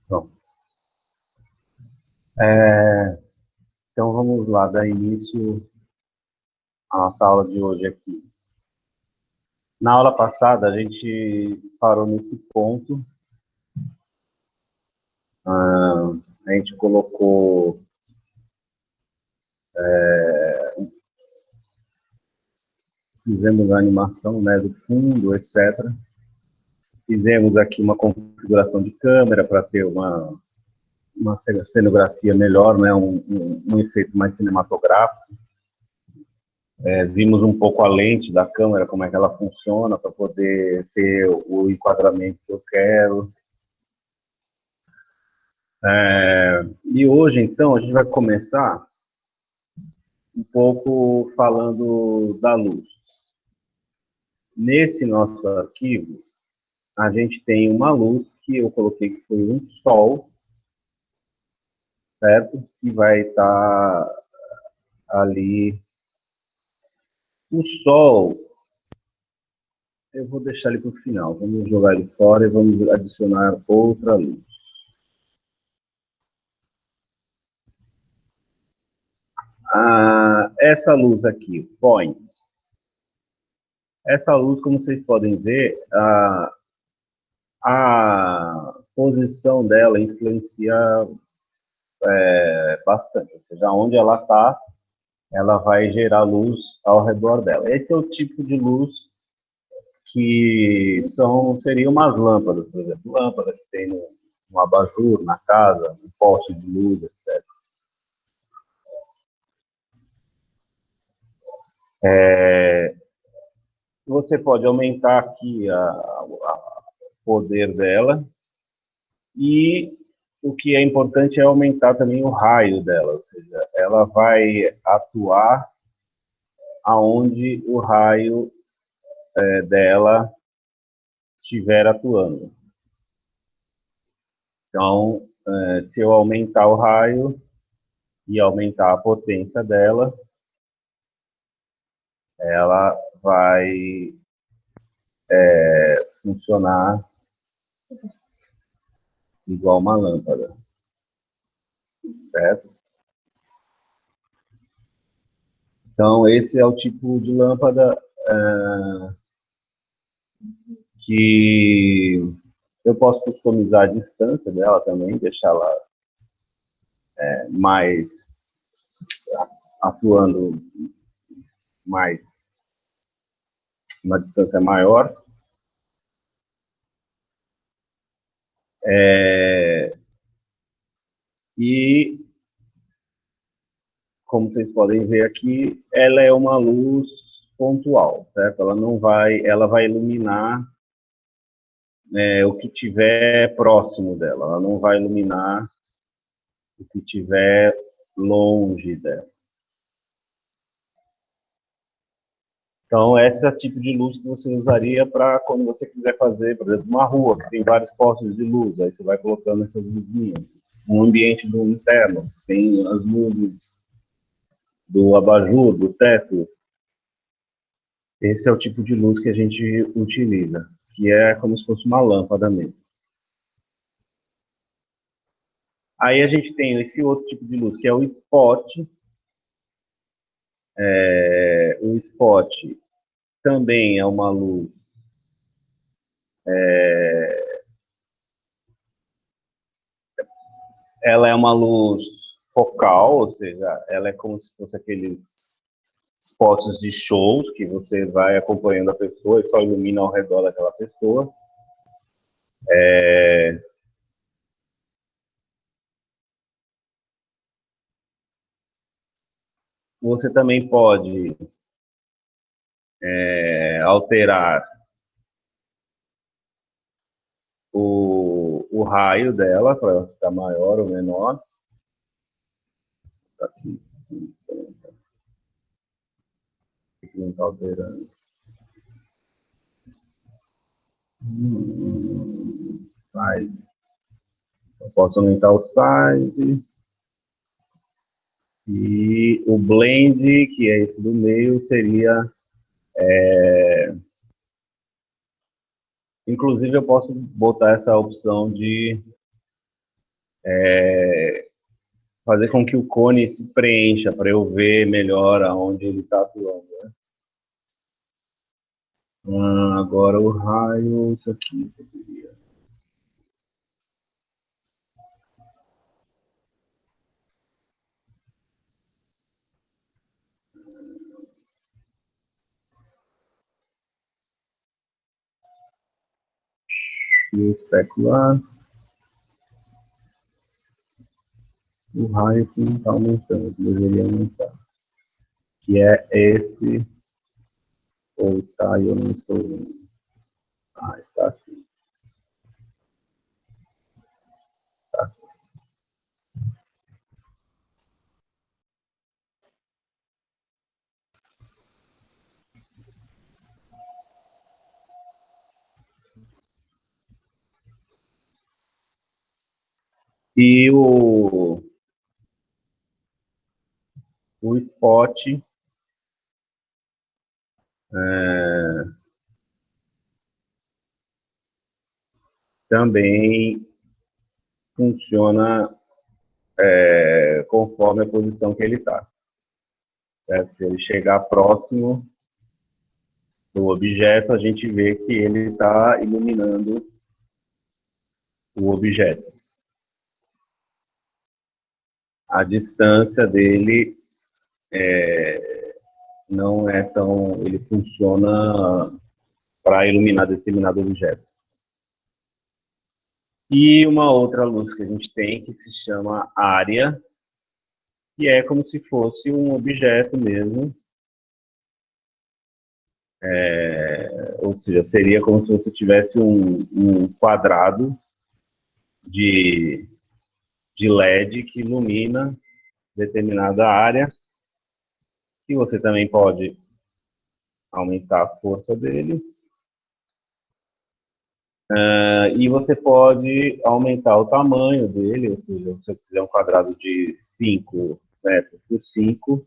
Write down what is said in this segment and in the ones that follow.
Bom, então vamos lá, dar início à nossa aula de hoje aqui. Na aula passada, a gente parou nesse ponto, a gente colocou, fizemos a animação, né, do fundo, etc. Fizemos aqui uma configuração de câmera para ter uma cenografia melhor, né, um efeito mais cinematográfico. Vimos um pouco a lente da câmera, como é que ela funciona, para poder ter o enquadramento que eu quero. E hoje, então, a gente vai começar um pouco falando da luz. Nesse nosso arquivo, a gente tem uma luz que eu coloquei que foi um sol, certo? Que vai estar ali. O sol, eu vou deixar ele para o final. Vamos jogar ele fora e vamos adicionar outra luz. Essa luz aqui, point. Essa luz, como vocês podem ver, a posição dela influencia bastante. Ou seja, onde ela está, ela vai gerar luz ao redor dela. Esse é o tipo de luz que seriam umas lâmpadas, por exemplo, lâmpadas que tem no abajur, na casa, no poste de luz, etc. Você pode aumentar aqui o poder dela e o que é importante é aumentar também o raio dela, ou seja, ela vai atuar aonde o raio dela estiver atuando. Então, se eu aumentar o raio e aumentar a potência dela, ela vai funcionar igual uma lâmpada, certo? Então, esse é o tipo de lâmpada que eu posso customizar a distância dela também, deixá-la mais atuando mais uma distância maior. E, como vocês podem ver aqui, ela é uma luz pontual, certo? Ela vai iluminar o que tiver próximo dela, ela não vai iluminar o que tiver longe dela. Então, esse é o tipo de luz que você usaria para quando você quiser fazer, por exemplo, uma rua que tem vários postos de luz, aí você vai colocando essas luzinhas. Um ambiente do interno, tem as luzes do abajur, do teto. Esse é o tipo de luz que a gente utiliza, que é como se fosse uma lâmpada mesmo. Aí a gente tem esse outro tipo de luz, que é o spot. O spot também é uma luz ela é uma luz focal, ou seja, ela é como se fosse aqueles spots de shows que você vai acompanhando a pessoa e só ilumina ao redor daquela pessoa. Você também pode alterar o raio dela para ela ficar maior ou menor. Aqui, não está alterando. Size. Eu posso aumentar o size. E o blend, que é esse do meio, seria... Inclusive, eu posso botar essa opção de fazer com que o cone se preencha, para eu ver melhor aonde ele está atuando. Né? Agora o raio, isso aqui. E o especular. O raio que não está aumentando, deveria aumentar. Que é esse, ou está, eu não estou vendo. Está assim. Está assim. E o spot também funciona conforme a posição que ele está. Se ele chegar próximo do objeto, a gente vê que ele está iluminando o objeto. A distância dele não é tão... Ele funciona para iluminar determinado objeto. E uma outra luz que a gente tem, que se chama área, que é como se fosse um objeto mesmo. Ou seja, seria como se você tivesse um quadrado de LED que ilumina determinada área, e você também pode aumentar a força dele, e você pode aumentar o tamanho dele, ou seja, se você fizer um quadrado de 5 metros por 5,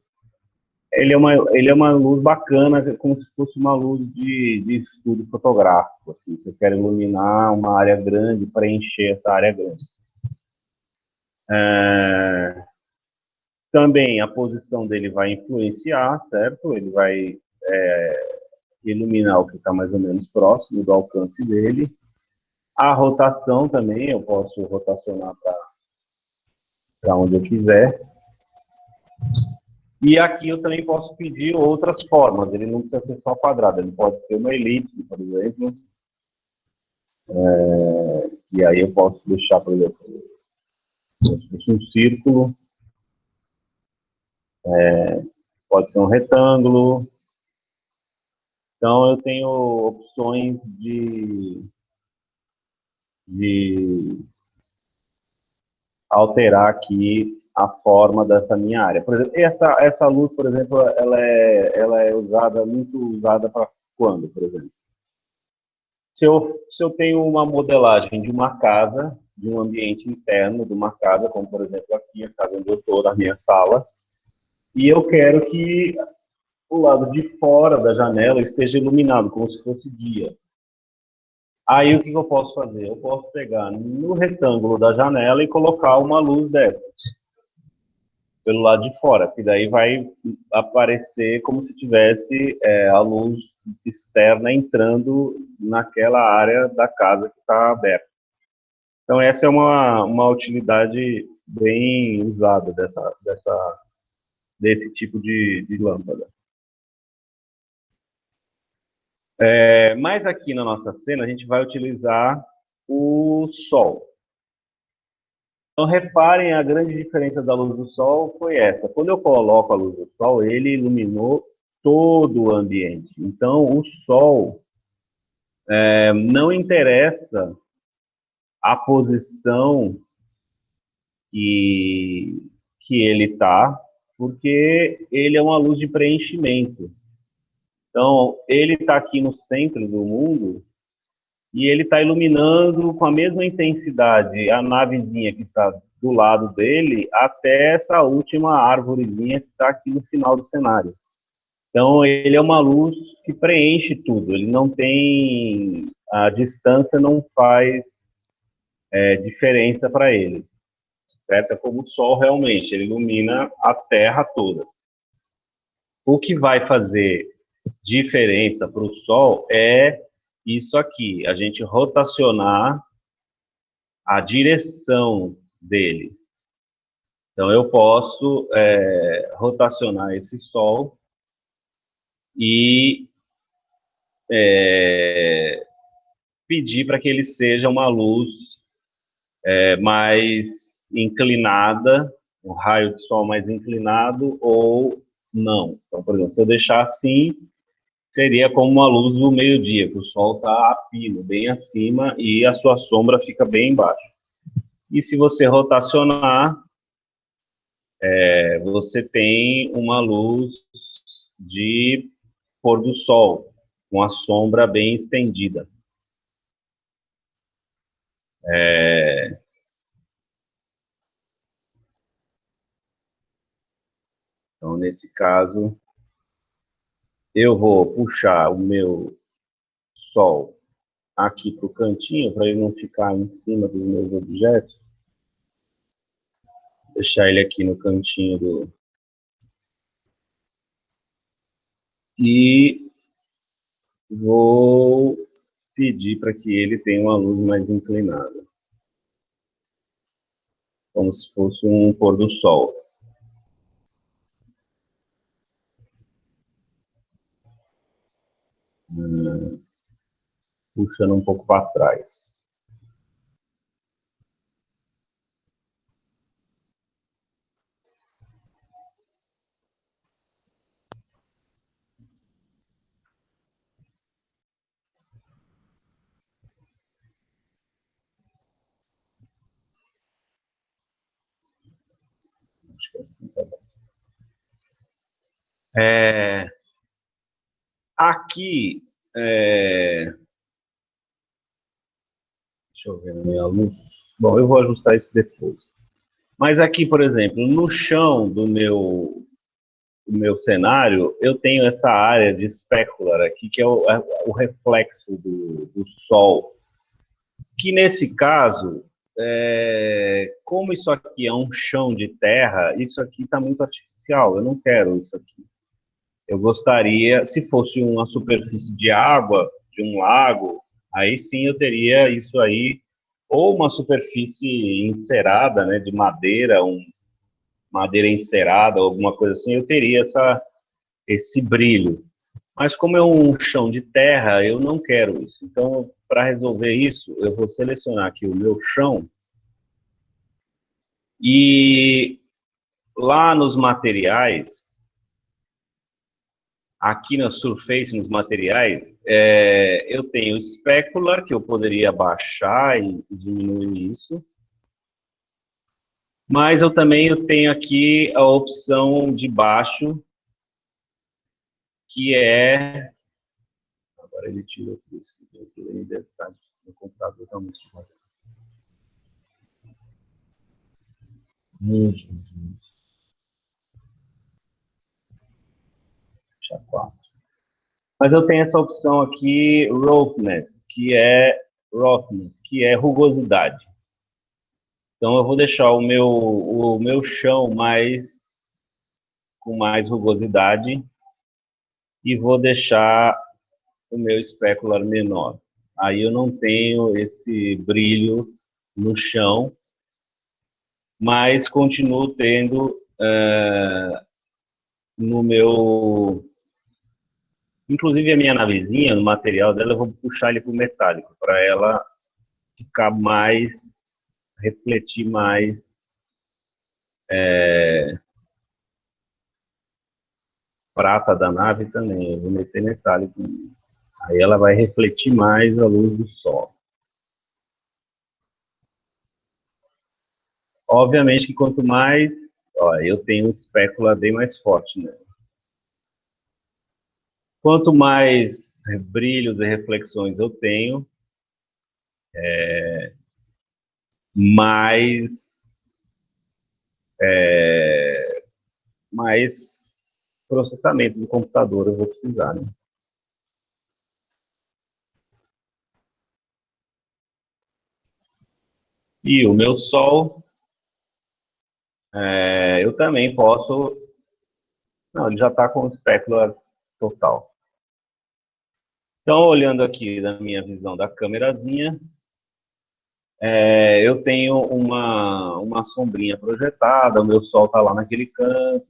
ele é uma luz bacana, como se fosse uma luz de estudo fotográfico. Assim. Você quer iluminar uma área grande, preencher essa área grande. Também a posição dele vai influenciar, certo? Ele vai iluminar o que está mais ou menos próximo do alcance dele. A rotação também, eu posso rotacionar para onde eu quiser. E aqui eu também posso pedir outras formas, ele não precisa ser só quadrado, ele pode ser uma elipse, por exemplo. E aí eu posso deixar, por exemplo, um círculo, pode ser um retângulo. Então eu tenho opções de alterar aqui a forma dessa minha área. Por exemplo, essa luz, por exemplo, ela é muito usada para quando, por exemplo? Se eu tenho uma modelagem de uma casa, de um ambiente interno de uma casa, como por exemplo aqui, a casa onde eu estou, na minha sala, e eu quero que o lado de fora da janela esteja iluminado, como se fosse dia. Aí o que eu posso fazer? Eu posso pegar no retângulo da janela e colocar uma luz dessa pelo lado de fora, que daí vai aparecer como se tivesse a luz externa entrando naquela área da casa que está aberta. Então essa é uma utilidade bem usada desse tipo de lâmpada. Mas aqui na nossa cena a gente vai utilizar o sol. Então, reparem, a grande diferença da luz do sol foi essa. Quando eu coloco a luz do sol, ele iluminou todo o ambiente. Então, o sol não interessa a posição que ele está, porque ele é uma luz de preenchimento. Então, ele está aqui no centro do mundo e ele está iluminando com a mesma intensidade a navezinha que está do lado dele até essa última árvorezinha que está aqui no final do cenário. Então, ele é uma luz que preenche tudo. Ele não tem... A distância não faz diferença para ele. certo? É como o Sol realmente, ele ilumina a Terra toda. O que vai fazer diferença para o Sol é isso aqui, a gente rotacionar a direção dele. Então, eu posso rotacionar esse Sol e pedir para que ele seja uma luz mais inclinada, um raio de Sol mais inclinado ou não. Então, por exemplo, se eu deixar assim, seria como uma luz do meio-dia, que o Sol está a pino, bem acima, e a sua sombra fica bem embaixo. E se você rotacionar, você tem uma luz de pôr do sol, com a sombra bem estendida. Então, nesse caso, eu vou puxar o meu sol aqui para o cantinho, para ele não ficar em cima dos meus objetos. Deixar ele aqui no cantinho do... E vou pedir para que ele tenha uma luz mais inclinada. Como se fosse um pôr do sol. Puxando um pouco para trás. Acho que assim tá bom. Aqui, deixa eu ver na minha luz. Bom, eu vou ajustar isso depois. Mas aqui, por exemplo, no chão do meu cenário, eu tenho essa área de specular aqui, que é o reflexo do Sol. Que nesse caso, como isso aqui é um chão de terra, isso aqui está muito artificial, eu não quero isso aqui. Eu gostaria, se fosse uma superfície de água, de um lago, aí sim eu teria isso aí, ou uma superfície encerada, né, de madeira, madeira encerada, alguma coisa assim, eu teria esse brilho. Mas como é um chão de terra, eu não quero isso. Então, para resolver isso, eu vou selecionar aqui o meu chão e lá nos materiais, aqui na Surface, nos materiais, eu tenho Specular, que eu poderia baixar e diminuir isso. Mas eu também tenho aqui a opção de baixo, que é... Agora ele tirou isso, ele deve estar no computador, está muito devagar. Deixa 4. Mas eu tenho essa opção aqui, roughness, que é rugosidade. Então eu vou deixar o meu chão com mais rugosidade e vou deixar o meu specular menor. Aí eu não tenho esse brilho no chão, mas continuo tendo no meu... Inclusive a minha navezinha, no material dela, eu vou puxar ele para o metálico, para ela ficar mais, refletir mais prata da nave também. Eu vou meter metálico. Aí ela vai refletir mais a luz do sol. Obviamente que quanto mais... Ó, eu tenho um espécula bem mais forte, né? Quanto mais brilhos e reflexões eu tenho, mais processamento do computador eu vou precisar, né? E o meu sol eu também posso... Não, ele já está com o espécula total. Então, olhando aqui na minha visão da câmerazinha, eu tenho uma sombrinha projetada, o meu sol está lá naquele canto.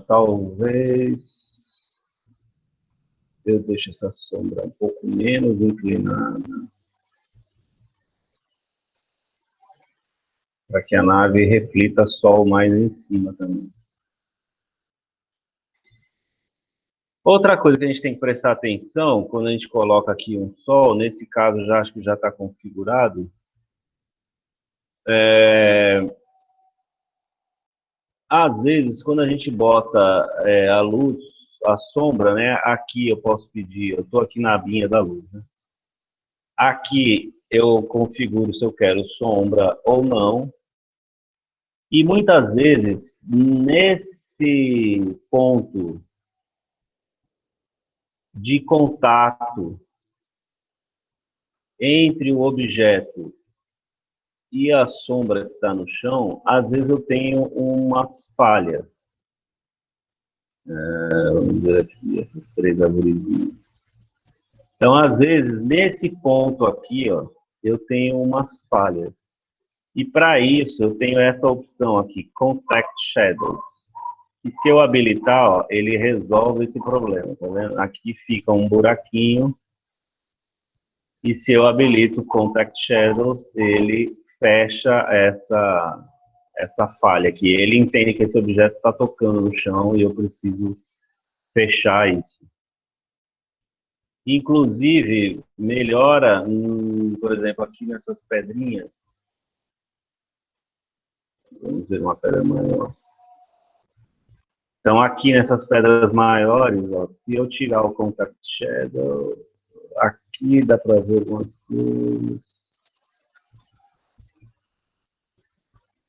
Talvez eu deixe essa sombra um pouco menos inclinada, para que a nave reflita sol mais em cima também. Outra coisa que a gente tem que prestar atenção, quando a gente coloca aqui um sol, nesse caso já acho que já está configurado, às vezes quando a gente bota a luz, a sombra, né, aqui eu posso pedir, eu estou aqui na abinha da luz, né? Aqui eu configuro se eu quero sombra ou não, e muitas vezes nesse ponto de contato entre o objeto e a sombra que está no chão, às vezes eu tenho umas falhas. Vamos ver aqui, essas três arvorezinhas. Então, às vezes, nesse ponto aqui, ó, eu tenho umas falhas. E para isso, eu tenho essa opção aqui, Contact Shadow. E se eu habilitar, ó, ele resolve esse problema, tá vendo? Aqui fica um buraquinho. E se eu habilito o Contact Shadow, ele fecha essa falha aqui. Ele entende que esse objeto está tocando no chão e eu preciso fechar isso. Inclusive, melhora, por exemplo, aqui nessas pedrinhas. Vamos ver uma pedra maior. Então, aqui nessas pedras maiores, ó, se eu tirar o Contact Shadow, aqui dá para ver algumas coisas.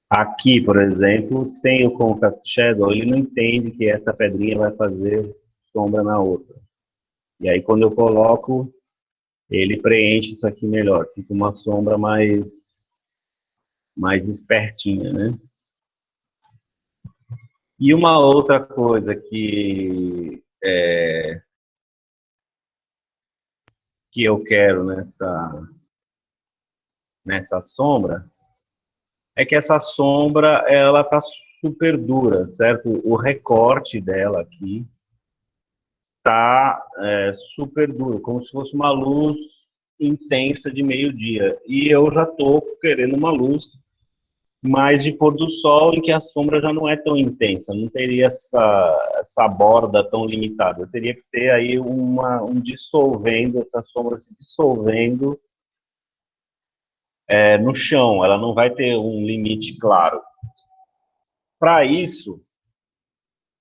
Aqui, por exemplo, sem o Contact Shadow, ele não entende que essa pedrinha vai fazer sombra na outra. E aí, quando eu coloco, ele preenche isso aqui melhor. Fica uma sombra mais espertinha, né? E uma outra coisa que eu quero nessa sombra é que essa sombra, ela tá super dura, certo? O recorte dela aqui tá super duro, como se fosse uma luz intensa de meio-dia. E eu já tô querendo uma luz mais de pôr do sol, em que a sombra já não é tão intensa, não teria essa borda tão limitada. Eu teria que ter aí um dissolvendo, essa sombra se dissolvendo no chão, ela não vai ter um limite claro. Para isso,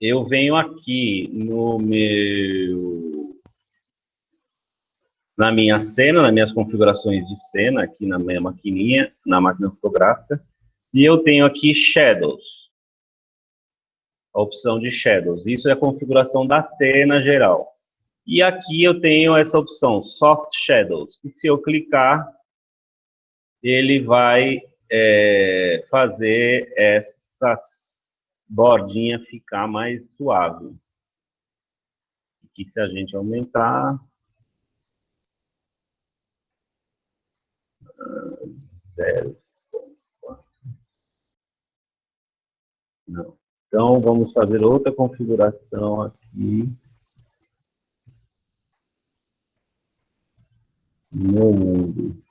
eu venho aqui na minha cena, nas minhas configurações de cena, aqui na minha maquininha, na máquina fotográfica, e eu tenho aqui Shadows, a opção de Shadows. Isso é a configuração da cena geral. E aqui eu tenho essa opção, Soft Shadows, e se eu clicar, ele vai fazer essa bordinha ficar mais suave. Aqui, se a gente aumentar... Zero. Não. Então, vamos fazer outra configuração aqui. No mundo.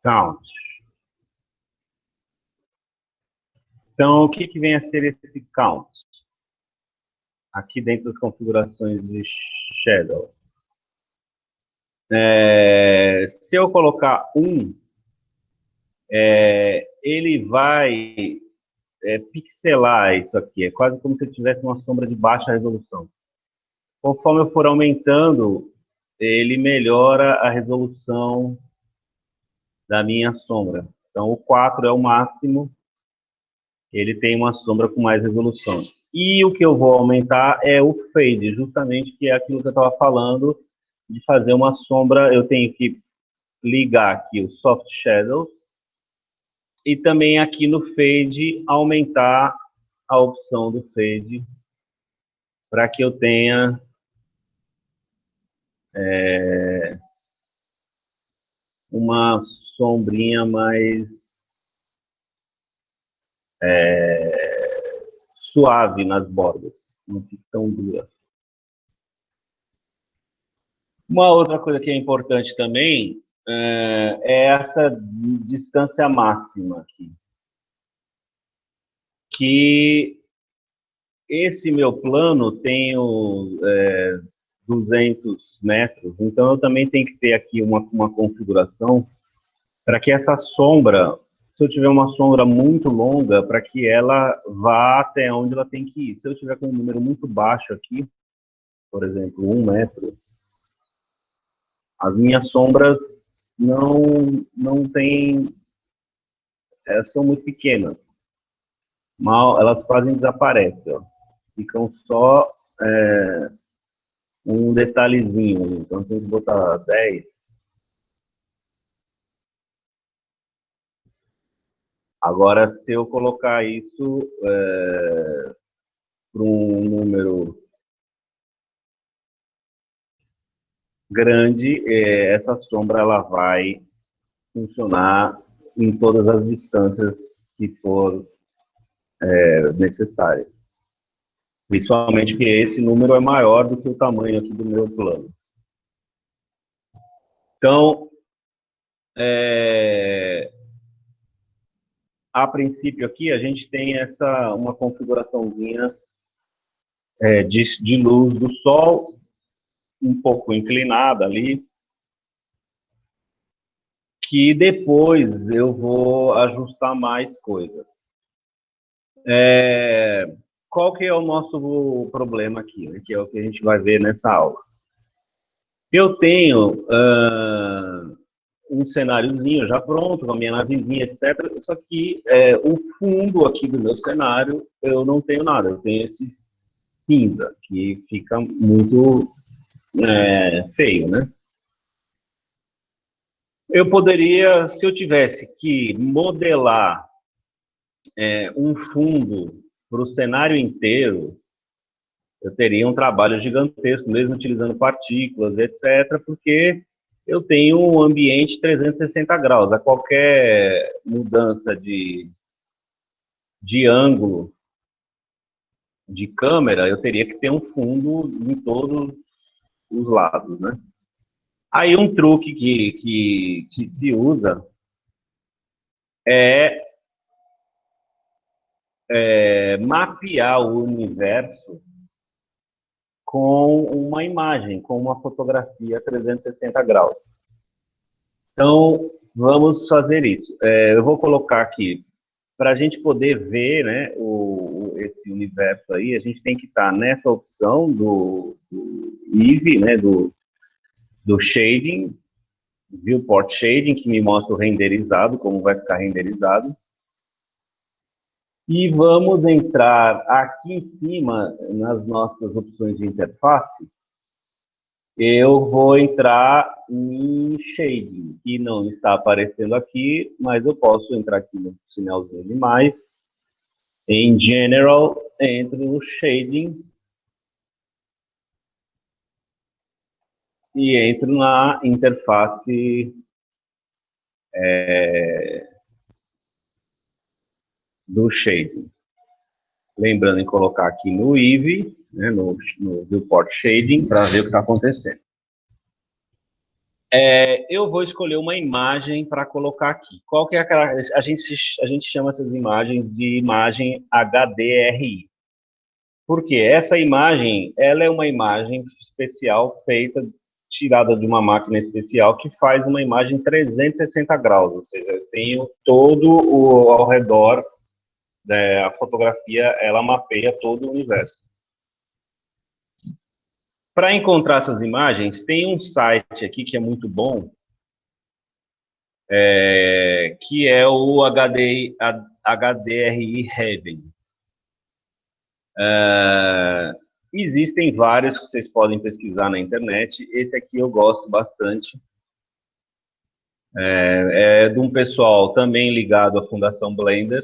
Count. Então, o que vem a ser esse count? Aqui dentro das configurações de Shadow. Se eu colocar 1, ele vai pixelar isso aqui. É quase como se eu tivesse uma sombra de baixa resolução. Conforme eu for aumentando, ele melhora a resolução da minha sombra. Então, o 4 é o máximo. Ele tem uma sombra com mais resolução. E o que eu vou aumentar é o fade, justamente que é aquilo que eu estava falando, de fazer uma sombra. Eu tenho que ligar aqui o Soft Shadow, e também aqui no fade, aumentar a opção do fade, para que eu tenha uma sombrinha mais suave nas bordas, não fique tão dura. Uma outra coisa que é importante também é essa distância máxima aqui. Que esse meu plano tem 200 metros, então eu também tenho que ter aqui uma configuração para que essa sombra, se eu tiver uma sombra muito longa, para que ela vá até onde ela tem que ir. Se eu tiver com um número muito baixo aqui, por exemplo, 1 metro, as minhas sombras não têm, são muito pequenas. Mal, elas quase desaparecem, ó. Ficam só um detalhezinho. Então, tem que botar 10. Agora, se eu colocar isso para um número grande, essa sombra ela vai funcionar em todas as distâncias que for necessário. Principalmente que esse número é maior do que o tamanho aqui do meu plano. Então, a princípio aqui a gente tem uma configuraçãozinha de luz do sol, um pouco inclinada ali, que depois eu vou ajustar mais coisas. Qual que é o nosso problema aqui, né, que é o que a gente vai ver nessa aula? Eu tenho um cenáriozinho já pronto, com a minha navezinha, etc. Só que o fundo aqui do meu cenário, eu não tenho nada. Eu tenho esse cinza, que fica muito feio, né? Eu poderia, se eu tivesse que modelar um fundo para o cenário inteiro, eu teria um trabalho gigantesco, mesmo utilizando partículas, etc., porque eu tenho um ambiente 360 graus. A qualquer mudança de ângulo de câmera, eu teria que ter um fundo em todos os lados, né? Aí um truque que se usa é mapear o universo com uma imagem, com uma fotografia 360 graus. Então, vamos fazer isso. Eu vou colocar aqui, para a gente poder ver, né, esse universo aí, a gente tem que estar nessa opção do Eevee, né, do shading, viewport shading, que me mostra o renderizado, como vai ficar renderizado. E vamos entrar aqui em cima, nas nossas opções de interface. Eu vou entrar em shading, que não está aparecendo aqui, mas eu posso entrar aqui no sinalzinho de mais. Em General, entro no shading e entro na interface do shading. Lembrando em colocar aqui no Eevee, né, no Viewport Shading, para ver o que está acontecendo. Eu vou escolher uma imagem para colocar aqui. Qual que é aquela... A gente chama essas imagens de imagem HDRI. Por quê? Essa imagem, ela é uma imagem especial feita, tirada de uma máquina especial que faz uma imagem 360 graus, ou seja, eu tenho todo ao redor, a fotografia, ela mapeia todo o universo. Para encontrar essas imagens, tem um site aqui que é muito bom, que é o HDRI Heaven. Existem vários que vocês podem pesquisar na internet. Esse aqui eu gosto bastante. É de um pessoal também ligado à Fundação Blender.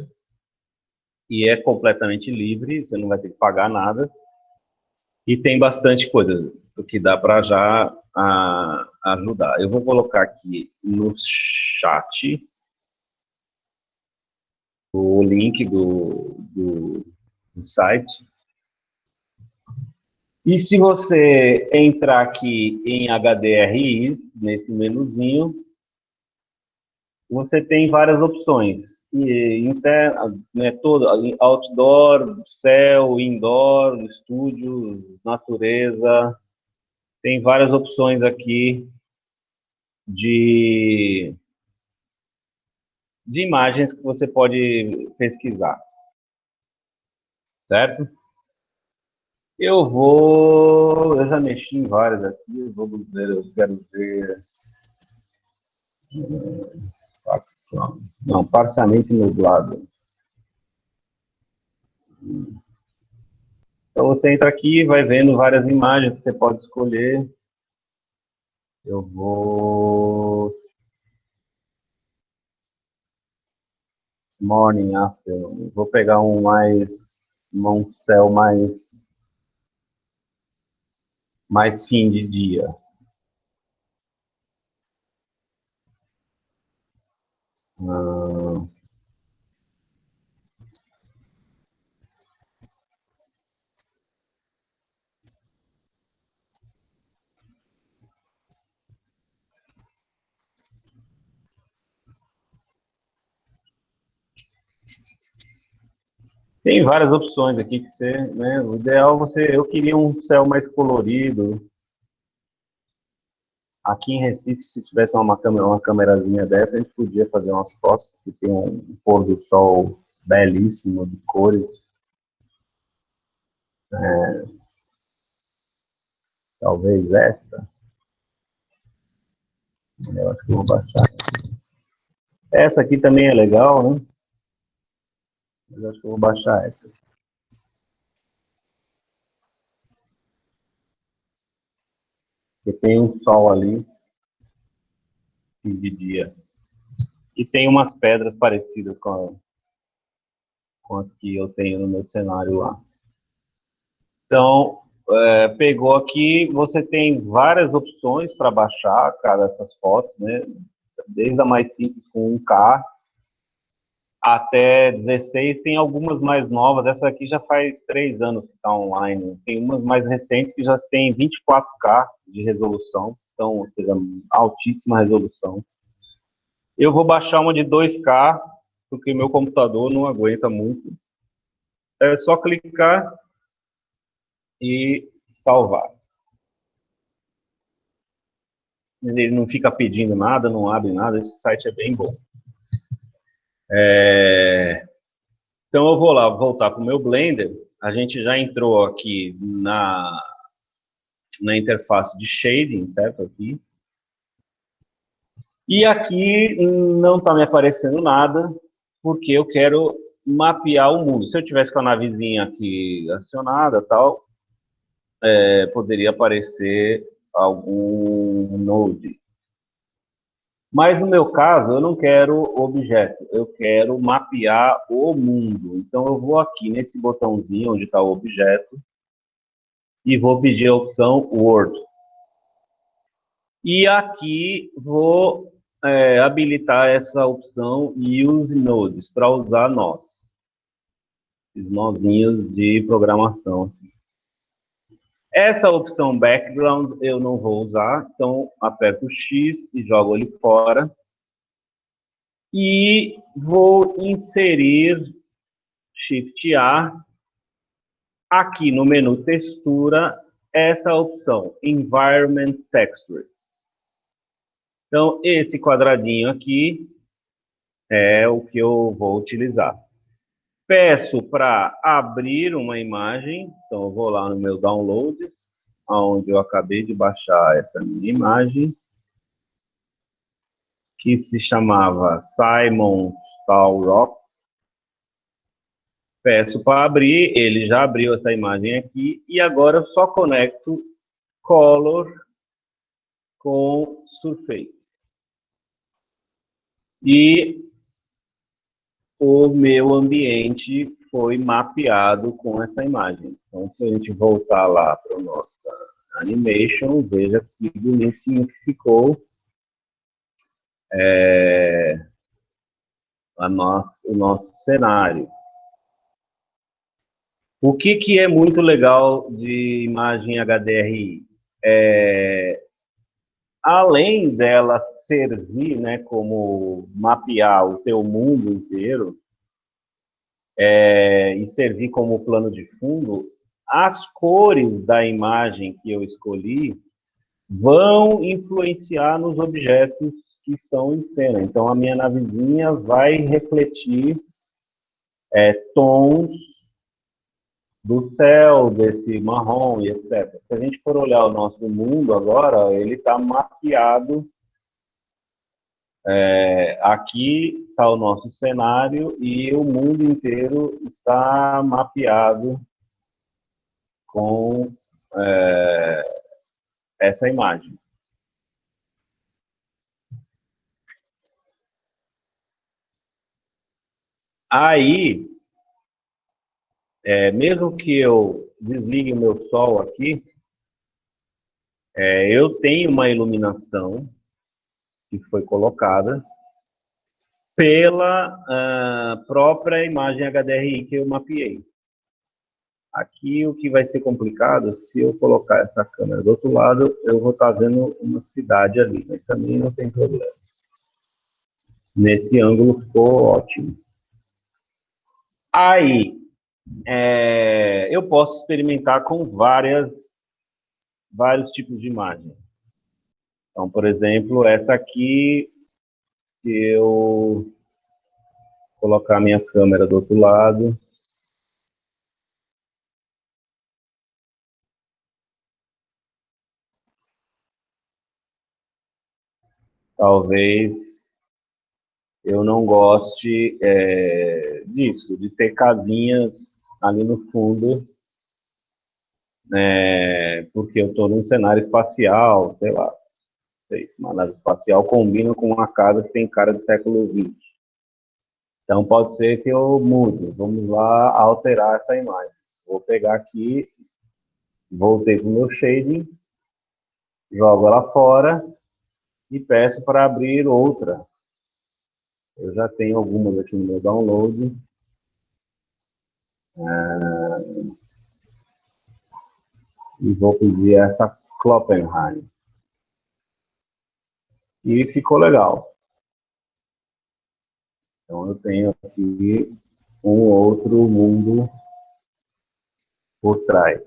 E é completamente livre, você não vai ter que pagar nada. E tem bastante coisa que dá para já ajudar. Eu vou colocar aqui no chat o link do site. E se você entrar aqui em HDRI, nesse menuzinho, você tem várias opções. Interna, né, outdoor, céu, indoor, estúdio, natureza. Tem várias opções aqui de imagens que você pode pesquisar. Certo? Eu já mexi em várias aqui, vamos ver, eu quero ver. Não, parcialmente nublado. Então você entra aqui, vai vendo várias imagens que você pode escolher. Eu vou... Morning, afternoon. Vou pegar um céu mais fim de dia. Tem várias opções aqui que você, né? O ideal eu queria um céu mais colorido. Aqui em Recife, se tivesse uma câmerazinha dessa, a gente podia fazer umas fotos, porque tem um pôr do sol belíssimo de cores. Talvez esta. Eu acho que eu vou baixar. Essa aqui também é legal, né? Mas acho que eu vou baixar essa. Porque tem um sol ali de dia. E tem umas pedras parecidas com as que eu tenho no meu cenário lá. Então, pegou aqui, você tem várias opções para baixar, cara, essas fotos, né? Desde a mais simples com 1K até 16, tem algumas mais novas. Essa aqui já faz 3 anos que está online. Tem umas mais recentes que já tem 24K de resolução, então, ou seja, altíssima resolução. Eu vou baixar uma de 2K, porque meu computador não aguenta muito. É só clicar e salvar. Ele não fica pedindo nada, não abre nada, esse site é bem bom. Então eu vou lá, voltar para o meu Blender. A gente já entrou aqui na interface de shading, certo? Aqui. E aqui não está me aparecendo nada, porque eu quero mapear o mundo. Se eu tivesse com a navezinha aqui acionada, tal, poderia aparecer algum node. Mas no meu caso, eu não quero objeto, eu quero mapear o mundo. Então eu vou aqui nesse botãozinho onde está o objeto e vou pedir a opção World. E aqui vou habilitar essa opção Use Nodes, para usar nós. Esses nozinhos de programação. Essa opção background eu não vou usar, então aperto o X e jogo ele fora. E vou inserir Shift A aqui no menu textura, essa opção, Environment Texture. Então, esse quadradinho aqui é o que eu vou utilizar. Peço para abrir uma imagem, então eu vou lá no meu Downloads, onde eu acabei de baixar essa minha imagem, que se chamava Simon Tall Rock. Peço para abrir, ele já abriu essa imagem aqui, e agora eu só conecto Color com Surface. E o meu ambiente foi mapeado com essa imagem. Então, se a gente voltar lá para o nosso Animation, veja que bonitinho que ficou o nosso cenário. O que é muito legal de imagem HDRI? Além dela servir, né, como mapear o teu mundo inteiro, e servir como plano de fundo, as cores da imagem que eu escolhi vão influenciar nos objetos que estão em cena. Então, a minha navezinha vai refletir tons do céu, desse marrom e etc. Se a gente for olhar o nosso mundo agora, ele está mapeado. Aqui está o nosso cenário e o mundo inteiro está mapeado com essa imagem. Aí, mesmo que eu desligue o meu sol aqui, eu tenho uma iluminação que foi colocada pela própria imagem HDRI que eu mapeei. Aqui o que vai ser complicado, se eu colocar essa câmera do outro lado, eu vou estar vendo uma cidade ali, mas também não tem problema. Nesse ângulo ficou ótimo. Aí, eu posso experimentar com vários tipos de imagem. Então, por exemplo, essa aqui, se eu colocar minha câmera do outro lado, talvez eu não goste disso, de ter casinhas ali no fundo, porque eu estou num cenário espacial, sei lá, uma nave espacial combina com uma casa que tem cara de século XX. Então pode ser que eu mude, vamos lá alterar essa imagem. Vou pegar aqui, voltei para o meu shading, jogo ela fora e peço para abrir outra. Eu já tenho algumas aqui no meu download. E vou pedir essa Kloppenheim. E ficou legal. Então eu tenho aqui um outro mundo por trás.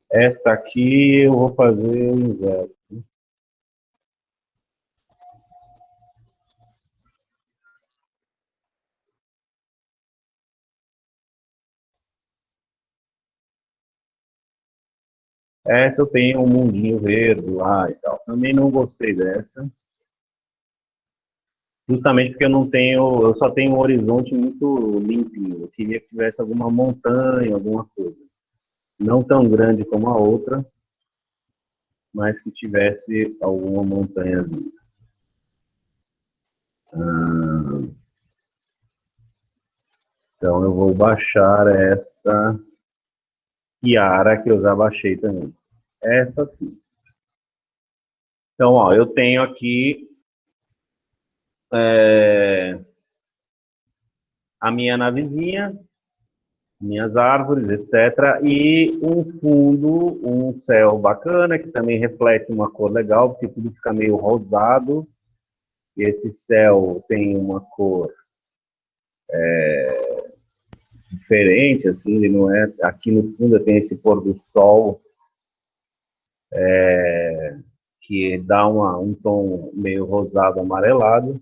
Esta aqui eu vou fazer o inverso. Essa eu tenho um mundinho verde lá e tal. Também não gostei dessa. Justamente porque eu só tenho um horizonte muito limpinho. Eu queria que tivesse alguma montanha, alguma coisa. Não tão grande como a outra, mas que tivesse alguma montanhazinha. Então eu vou baixar esta Kiara que eu já baixei também. Essa sim. Então, ó, eu tenho aqui a minha navezinha, minhas árvores, etc. E um fundo, um céu bacana, que também reflete uma cor legal, porque tudo fica meio rosado. E esse céu tem uma cor diferente, assim, ele não é... Aqui no fundo tem esse pôr do sol, que dá um tom meio rosado amarelado.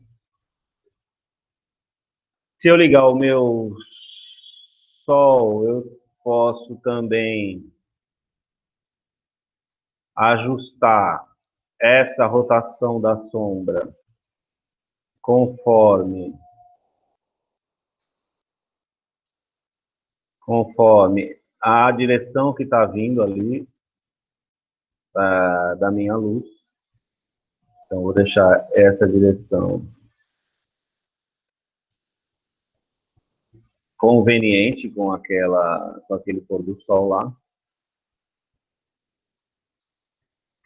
Se eu ligar o meu sol, eu posso também ajustar essa rotação da sombra conforme a direção que está vindo ali da minha luz. Então, vou deixar essa direção conveniente com aquele pôr do sol lá.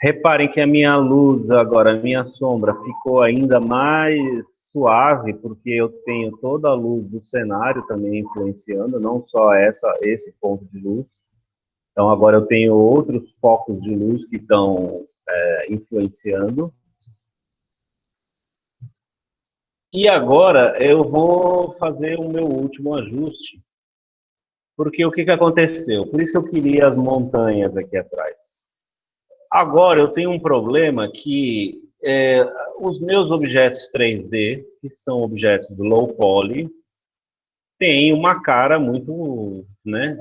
Reparem que a minha luz agora, a minha sombra, ficou ainda mais suave, porque eu tenho toda a luz do cenário também influenciando, não só esse ponto de luz. Então, agora eu tenho outros focos de luz que estão influenciando. E agora eu vou fazer o meu último ajuste, porque o que aconteceu? Por isso que eu queria as montanhas aqui atrás. Agora eu tenho um problema que os meus objetos 3D, que são objetos do low poly, têm uma cara muito, né,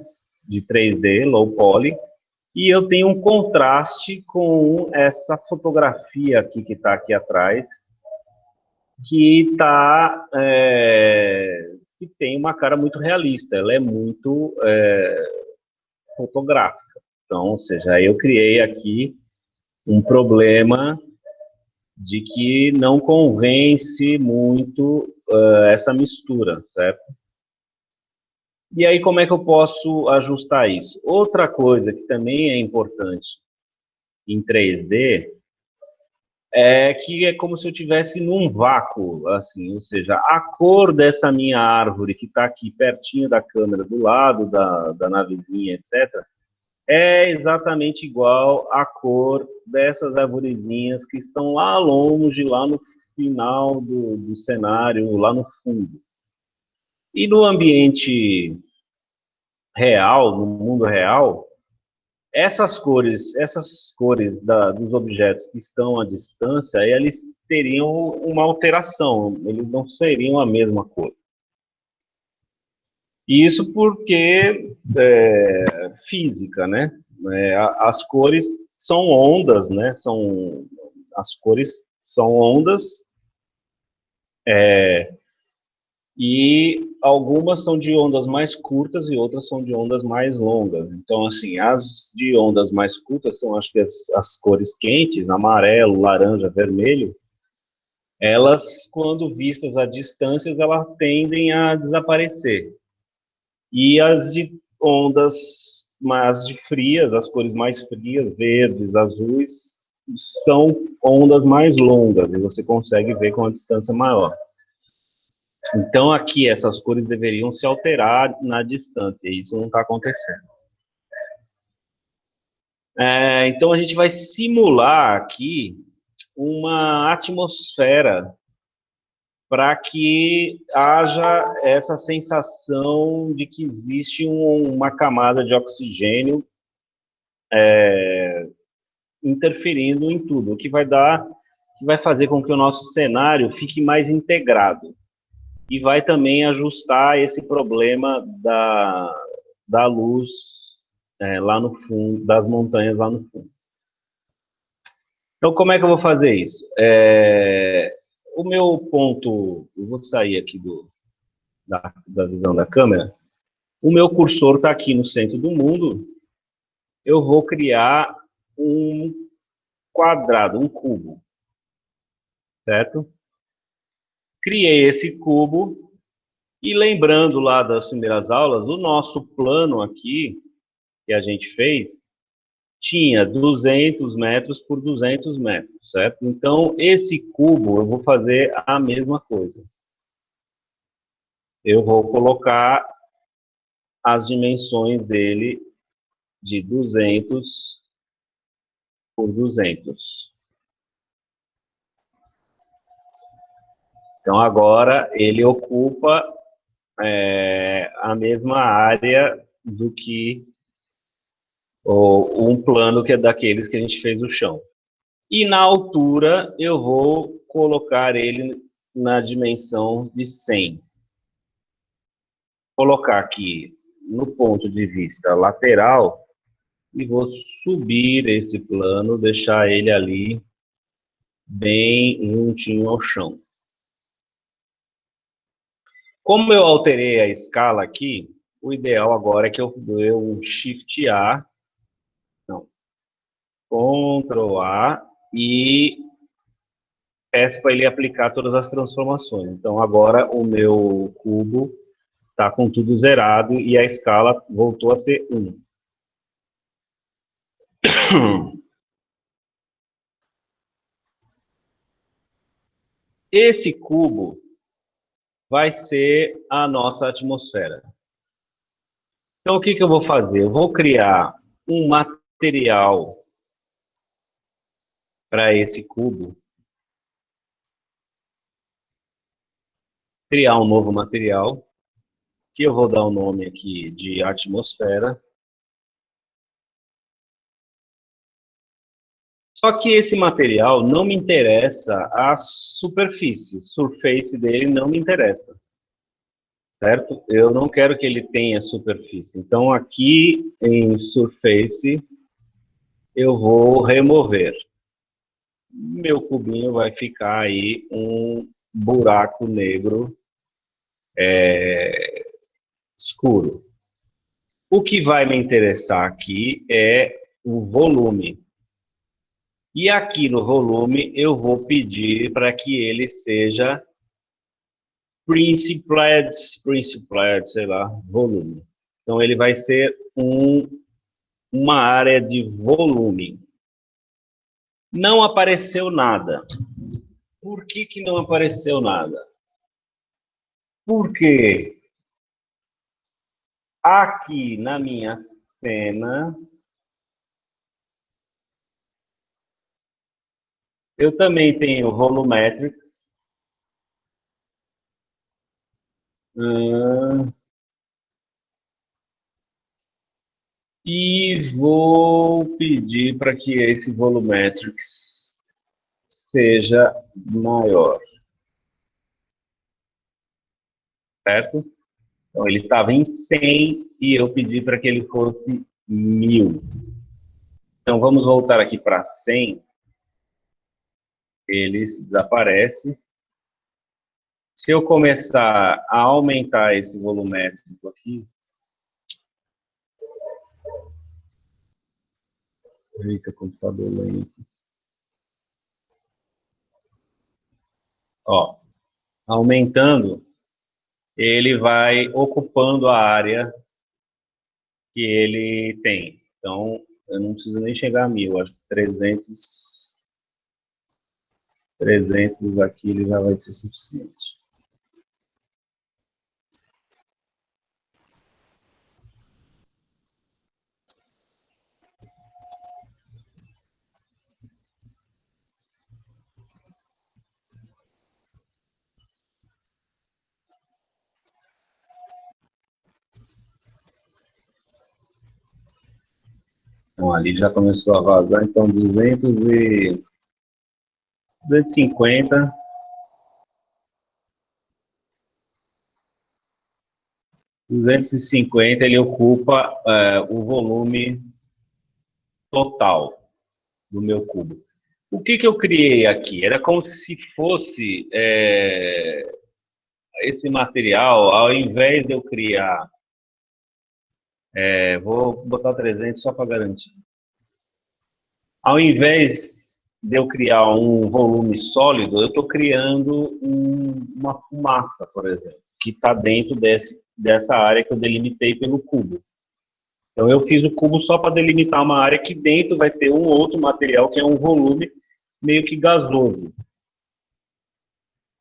de 3D, low poly, e eu tenho um contraste com essa fotografia aqui que está aqui atrás, que tem uma cara muito realista, ela é muito fotográfica. Então, ou seja, eu criei aqui um problema de que não convence muito essa mistura, certo? E aí, como é que eu posso ajustar isso? Outra coisa que também é importante em 3D é que é como se eu estivesse num vácuo, assim, ou seja, a cor dessa minha árvore que está aqui pertinho da câmera, do lado da navezinha, etc., é exatamente igual à cor dessas arvorezinhas que estão lá longe, lá no final do cenário, lá no fundo. E no ambiente real, no mundo real, essas cores dos objetos que estão à distância, eles teriam uma alteração, eles não seriam a mesma cor. Isso porque física, né? As cores são ondas, né? As cores são ondas, e algumas são de ondas mais curtas e outras são de ondas mais longas. Então, assim, as de ondas mais curtas são, acho que as cores quentes, amarelo, laranja, vermelho, elas, quando vistas a distâncias, elas tendem a desaparecer. E as de ondas mais frias, as cores mais frias, verdes, azuis, são ondas mais longas, e você consegue ver com a distância maior. Então, aqui, essas cores deveriam se alterar na distância, e isso não está acontecendo. Então, a gente vai simular aqui uma atmosfera para que haja essa sensação de que existe uma camada de oxigênio interferindo em tudo, o que vai fazer com que o nosso cenário fique mais integrado. E vai também ajustar esse problema da luz lá no fundo, das montanhas lá no fundo. Então, como é que eu vou fazer isso? O meu ponto, eu vou sair aqui da visão da câmera, o meu cursor está aqui no centro do mundo, eu vou criar um quadrado, um cubo, certo? Criei esse cubo, e lembrando lá das primeiras aulas, o nosso plano aqui, que a gente fez, tinha 200 metros por 200 metros, certo? Então, esse cubo, eu vou fazer a mesma coisa. Eu vou colocar as dimensões dele de 200 por 200. Então, agora, ele ocupa a mesma área do que um plano que é daqueles que a gente fez o chão. E na altura, eu vou colocar ele na dimensão de 100. Colocar aqui no ponto de vista lateral e vou subir esse plano, deixar ele ali bem juntinho ao chão. Como eu alterei a escala aqui, o ideal agora é que eu dê um Shift A, não, Ctrl A e peço para ele aplicar todas as transformações. Então agora o meu cubo está com tudo zerado e a escala voltou a ser 1. Esse cubo vai ser a nossa atmosfera. Então, o que eu vou fazer? Eu vou criar um material para esse cubo. Criar um novo material, que eu vou dar o nome aqui de atmosfera. Só que esse material não me interessa a superfície, surface dele não me interessa. Certo? Eu não quero que ele tenha superfície. Então, aqui em surface, eu vou remover. Meu cubinho vai ficar aí um buraco negro escuro. O que vai me interessar aqui é o volume. E aqui no volume, eu vou pedir para que ele seja principled, sei lá, volume. Então, ele vai ser uma área de volume. Não apareceu nada. Por que não apareceu nada? Porque aqui na minha cena, eu também tenho volumetrics. E vou pedir para que esse volumetrics seja maior. Certo? Então, ele estava em 100 e eu pedi para que ele fosse 1000. Então, vamos voltar aqui para 100. Ele desaparece. Se eu começar a aumentar esse volumétrico aqui, eita, computador lento. Ó, aumentando, ele vai ocupando a área que ele tem. Então, eu não preciso nem chegar a 1000, acho que 300 aqui ele já vai ser suficiente. Então, ali já começou a vazar, então 250. 250 ele ocupa o volume total do meu cubo. O que eu criei aqui? Era como se fosse esse material, ao invés de eu criar... vou botar 300 só para garantir. Ao invés de eu criar um volume sólido, eu estou criando uma fumaça, por exemplo, que está dentro dessa área que eu delimitei pelo cubo. Então, eu fiz o cubo só para delimitar uma área que dentro vai ter um outro material, que é um volume meio que gasoso.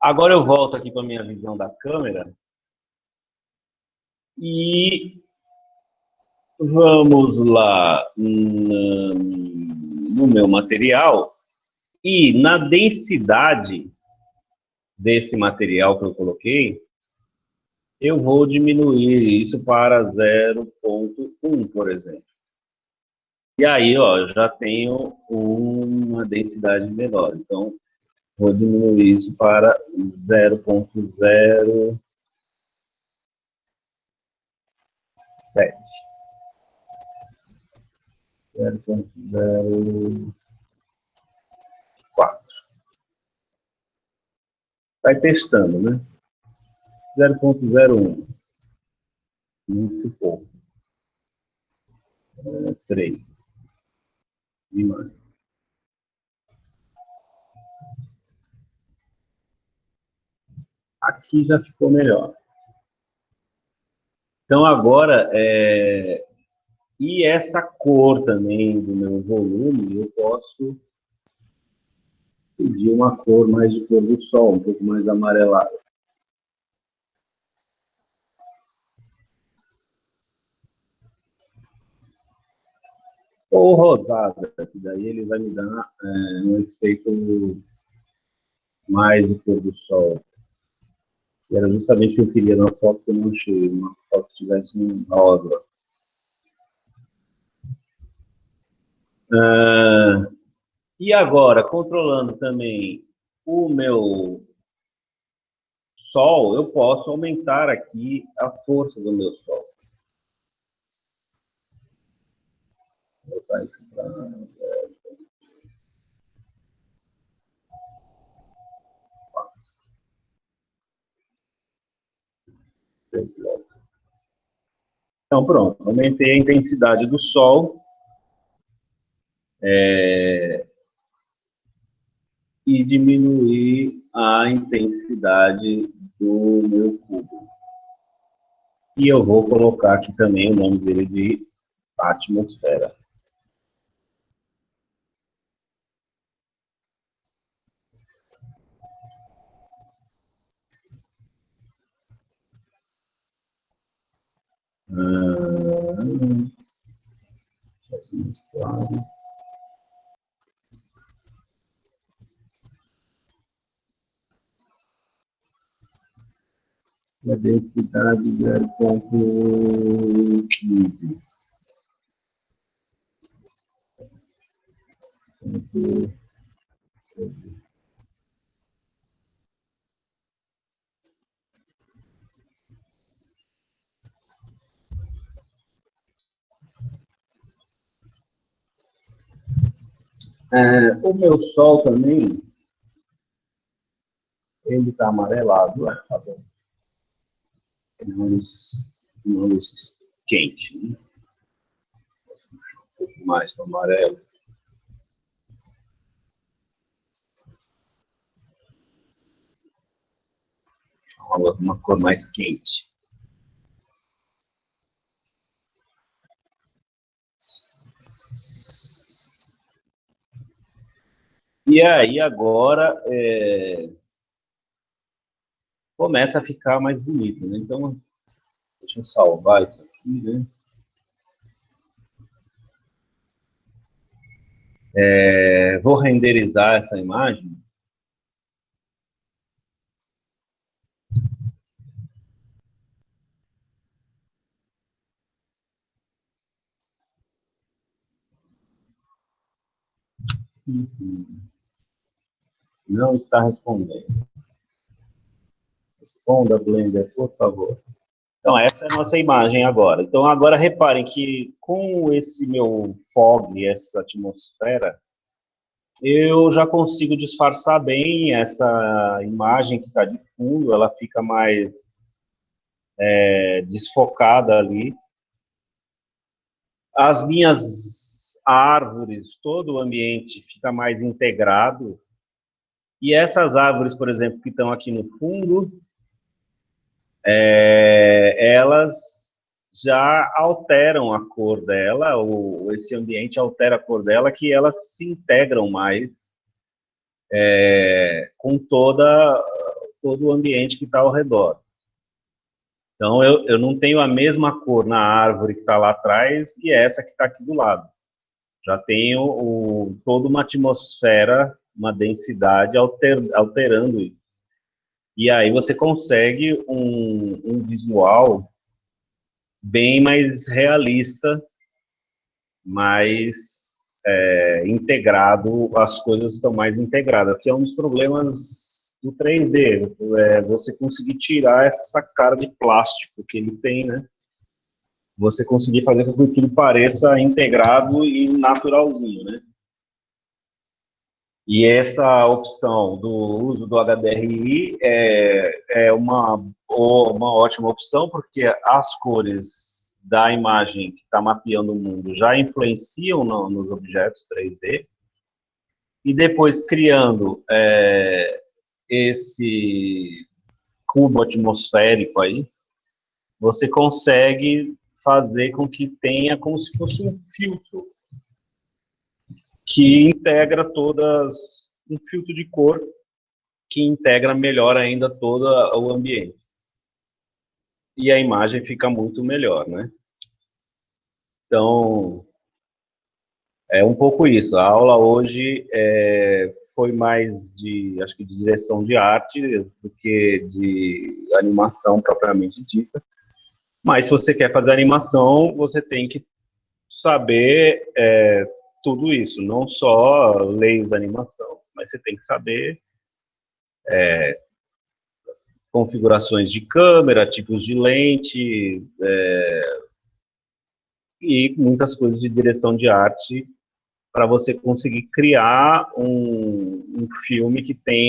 Agora eu volto aqui para a minha visão da câmera. E vamos lá no meu material. E na densidade desse material que eu coloquei, eu vou diminuir isso para 0,1, por exemplo. E aí, ó, eu já tenho uma densidade menor. Então, vou diminuir isso para 0,07. 0,04. Vai testando, né? 0,01. Muito pouco. 3. E mais. Aqui já ficou melhor. Então, agora, e essa cor também do meu volume, eu posso pedir uma cor mais de cor do sol, um pouco mais amarelada. Ou rosada, que daí ele vai me dar um efeito mais de cor do sol. E era justamente o que eu queria na foto que eu não achei, uma foto que tivesse um rosa. E agora, controlando também o meu sol, eu posso aumentar aqui a força do meu sol. Vou botar isso para... Então, pronto, aumentei a intensidade do sol. E diminuir a intensidade do meu cubo. E eu vou colocar aqui também o nome dele de atmosfera. Mais claro. A densidade 0,15. O meu sol também, ele está amarelado, tá bom. Uma luz quente, né? Um pouco mais para amarelo. Uma cor mais quente. E aí agora começa a ficar mais bonito, né? Então, deixa eu salvar isso aqui, né? Vou renderizar essa imagem. Não está respondendo. Responda, Blender, por favor. Então, essa é a nossa imagem agora. Então, agora reparem que com esse meu fog, essa atmosfera, eu já consigo disfarçar bem essa imagem que está de fundo, ela fica mais desfocada ali. As minhas árvores, todo o ambiente fica mais integrado. E essas árvores, por exemplo, que estão aqui no fundo, elas já alteram a cor dela, ou esse ambiente altera a cor dela, que elas se integram mais com todo o ambiente que está ao redor. Então, eu não tenho a mesma cor na árvore que está lá atrás e essa que está aqui do lado. Já tenho toda uma atmosfera, uma densidade alterando isso. E aí você consegue um visual bem mais realista, mais integrado, as coisas estão mais integradas, que é um dos problemas do 3D, você conseguir tirar essa cara de plástico que ele tem, né? Você conseguir fazer com que tudo pareça integrado e naturalzinho, né? E essa opção do uso do HDRI é uma ótima opção, porque as cores da imagem que está mapeando o mundo já influenciam nos objetos 3D, e depois criando esse cubo atmosférico aí, você consegue fazer com que tenha como se fosse um filtro que integra todas, um filtro de cor que integra melhor ainda todo o ambiente. E a imagem fica muito melhor, né? Então, é um pouco isso. A aula hoje foi mais acho que de direção de arte do que de animação propriamente dita. Mas se você quer fazer animação, você tem que saber tudo isso, não só leis da animação, mas você tem que saber configurações de câmera, tipos de lente, e muitas coisas de direção de arte para você conseguir criar um filme que tenha